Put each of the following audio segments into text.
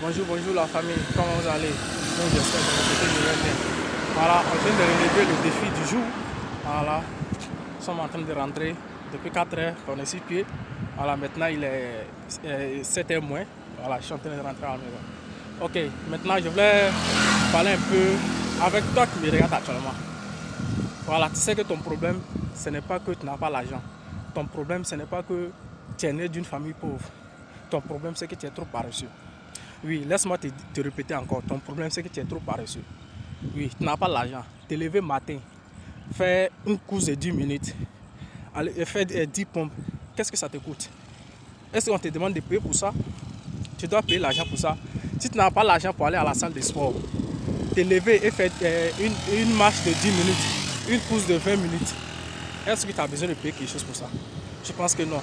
Bonjour, bonjour la famille, comment vous allez? Donc j'espère que vous allez bien. Voilà, on vient de relever le défi du jour. Voilà, nous sommes en train de rentrer depuis 4 heures qu'on est sur pied. Voilà, maintenant il est 7 heures moins. Voilà, je suis en train de rentrer à la maison. Ok, maintenant je voulais parler un peu avec toi qui me regarde actuellement. Voilà, tu sais que ton problème, ce n'est pas que tu n'as pas l'argent. Ton problème, ce n'est pas que tu es né d'une famille pauvre. Ton problème, c'est que tu es trop paresseux. Oui, laisse-moi te répéter encore. Ton problème, c'est que tu es trop paresseux. Oui, tu n'as pas l'argent. Te lever matin, faire une course de 10 minutes, faire 10 pompes. Qu'est-ce que ça te coûte? Est-ce qu'on te demande de payer pour ça? Tu dois payer l'argent pour ça. Si tu n'as pas l'argent pour aller à la salle de sport, te lever et faire une marche de 10 minutes, une course de 20 minutes, est-ce que tu as besoin de payer quelque chose pour ça? Je pense que non.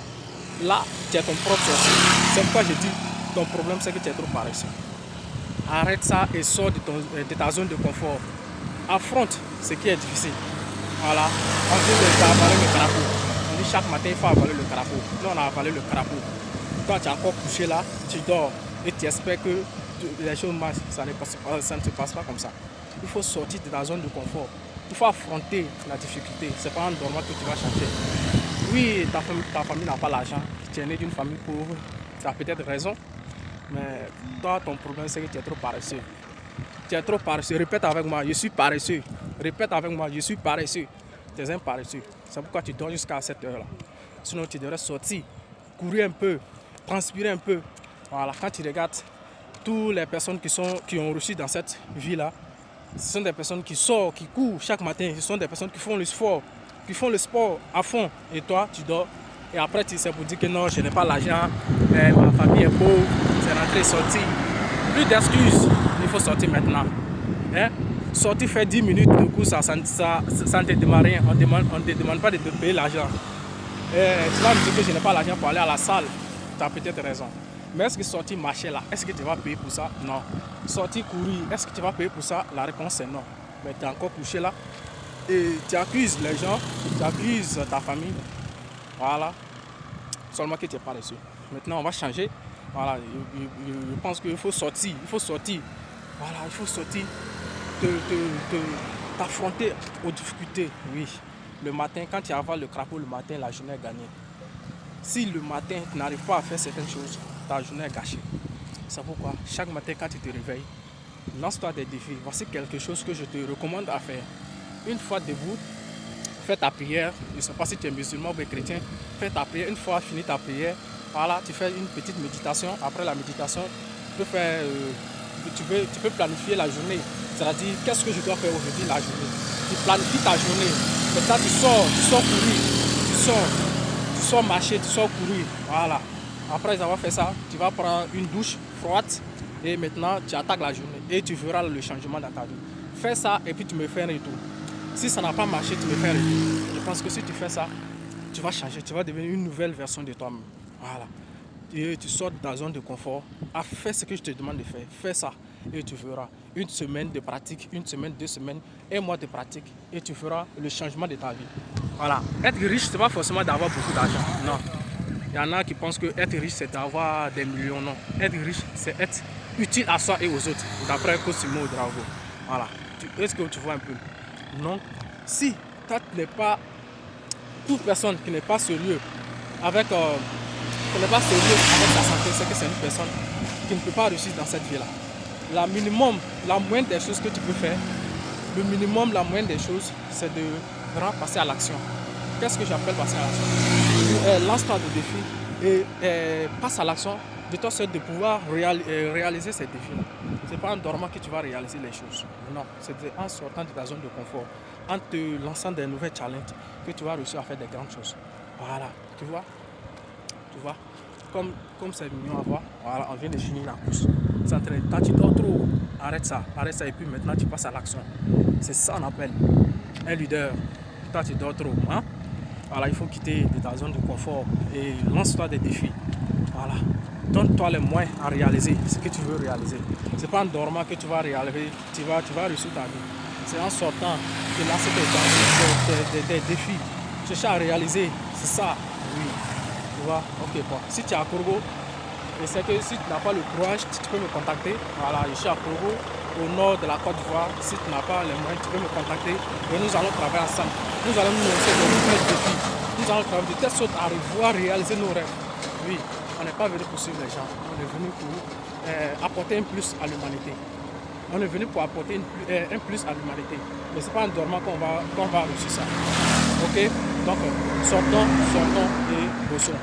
Là, tu es ton propre sorcier. C'est pourquoi je dis, ton problème, c'est que tu es trop paresseux. Arrête ça et sors de ta zone de confort. Affronte ce qui est difficile. Voilà. On dit d'avaler le crapaud. On dit chaque matin, il faut avaler le crapaud. Nous, on a avalé le crapaud. Toi, tu es encore couché là, tu dors et tu espères que les choses marchent. Ça ne se passe pas comme ça. Il faut sortir de ta zone de confort. Il faut affronter la difficulté. Ce n'est pas en dormant que tu vas changer. Oui, ta famille n'a pas l'argent. Tu es né d'une famille pauvre. Tu as peut-être raison. Mais toi, ton problème, c'est que tu es trop paresseux. Tu es trop paresseux. Répète avec moi, je suis paresseux. Répète avec moi, je suis paresseux. Tu es un paresseux. C'est pourquoi tu dors jusqu'à cette heure-là. Sinon, tu devrais sortir, courir un peu, transpirer un peu. Voilà, quand tu regardes toutes les personnes qui ont réussi dans cette vie-là, ce sont des personnes qui sortent, qui courent chaque matin. Ce sont des personnes qui font le sport à fond. Et toi, tu dors. Et après, tu sais pour dire que non, je n'ai pas l'argent, ma famille est pauvre, c'est rentré et sorti. Plus d'excuses, il faut sortir maintenant. Hein? Sortir faire 10 minutes de course, ça ne te demande rien. On ne te demande pas de te payer l'argent. Tu vas me dire que je n'ai pas l'argent pour aller à la salle. Tu as peut-être raison. Mais est-ce que sortir marcher là, est-ce que tu vas payer pour ça? Non. Sortir courir, est-ce que tu vas payer pour ça? La réponse est non. Mais tu es encore couché là. Et tu accuses les gens, tu accuses ta famille. Voilà. Seulement que tu es paresseux. Maintenant, on va changer. Voilà. Je pense qu'il faut sortir. Il faut sortir. Voilà, il faut sortir. T'affronter aux difficultés. Oui. Le matin, quand tu avales le crapaud le matin, la journée est gagnée. Si le matin, tu n'arrives pas à faire certaines choses, ta journée est gâchée. C'est pourquoi chaque matin, quand tu te réveilles, lance-toi des défis. Voici quelque chose que je te recommande à faire. Une fois debout, fais ta prière. Je ne sais pas si tu es musulman ou chrétien. Fais ta prière. Une fois fini ta prière, voilà, tu fais une petite méditation. Après la méditation, tu peux planifier la journée. C'est-à-dire, qu'est-ce que je dois faire aujourd'hui la journée? Tu planifies ta journée. Maintenant, tu sors courir. Tu sors marcher, tu sors courir. Voilà. Après avoir fait ça, tu vas prendre une douche froide. Et maintenant, tu attaques la journée. Et tu verras le changement dans ta vie. Fais ça et puis tu me fais un retour. Si ça n'a pas marché, tu me fais un retour. Je pense que si tu fais ça, tu vas changer. Tu vas devenir une nouvelle version de toi-même. Voilà. Et tu sors de ta zone de confort. Fais ce que je te demande de faire. Fais ça et tu verras. Une semaine de pratique, une semaine, 2 semaines, un mois de pratique et tu feras le changement de ta vie. Voilà. Être riche, ce n'est pas forcément d'avoir beaucoup d'argent. Non. Il y en a qui pensent que être riche, c'est d'avoir des millions. Non. Être riche, c'est être utile à soi et aux autres. D'après Cosimo Drago. Voilà. Est-ce que tu vois un peu? Non. Si toi, tu n'es pas toute personne qui n'est pas sérieux avec sa santé, c'est que c'est une personne qui ne peut pas réussir dans cette vie-là. La moindre des choses que tu peux faire, la moindre des choses, c'est de vraiment passer à l'action. Qu'est-ce que j'appelle passer à l'action? Lance-toi des défis et passe à l'action de toi seul de pouvoir réaliser ces défis-là. Ce n'est pas en dormant que tu vas réaliser les choses. Non, c'est en sortant de ta zone de confort, en te lançant des nouvelles challenges que tu vas réussir à faire des grandes choses. Voilà, tu vois? Comme c'est mignon à voir, voilà, on vient de finir la course. Quand tu dors trop, arrête ça et puis maintenant tu passes à l'action. C'est ça qu'on appelle un leader. Toi tu dors trop, hein? Voilà, il faut quitter de ta zone de confort et lance-toi des défis. Voilà. Donne-toi les moyens à réaliser ce que tu veux réaliser. Ce n'est pas en dormant que tu vas réaliser, tu vas réussir ta vie. C'est en sortant de lancer des défis. Chercher à réaliser, c'est ça, oui. Tu vois, ok, bon. Si tu es à Corgo, je sais que si tu n'as pas le courage, tu peux me contacter. Voilà, je suis à Korogo, au nord de la Côte d'Ivoire. Si tu n'as pas les moyens, tu peux me contacter et nous allons travailler ensemble. Nous allons nous lancer de nouvelles défis. Nous allons travailler de telle sorte à revoir réaliser nos rêves. Oui, on n'est pas venu pour suivre les gens. On est venu pour apporter un plus à l'humanité. On est venu pour apporter un plus à l'humanité. Mais ce n'est pas en dormant qu'on va réussir ça. Ok? Donc, sortons et bossons.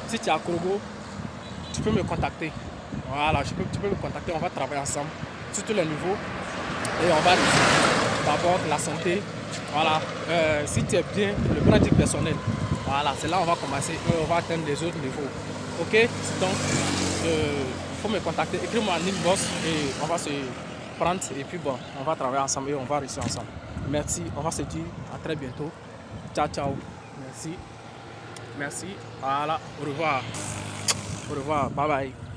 Si tu es à Korogo, tu peux me contacter. Voilà, tu peux me contacter. On va travailler ensemble sur tous les niveaux. Et on va réussir. D'abord, la santé. Voilà. Si tu es bien, le pratique personnel. Voilà, c'est là où on va commencer et on va atteindre les autres niveaux. Ok? Donc, il faut me contacter. Écris-moi en inbox et on va se prendre. Et puis bon, on va travailler ensemble et on va réussir ensemble. Merci. On va se dire à très bientôt. Ciao, ciao. Merci. Merci. Voilà. Au revoir. Au revoir. Bye bye.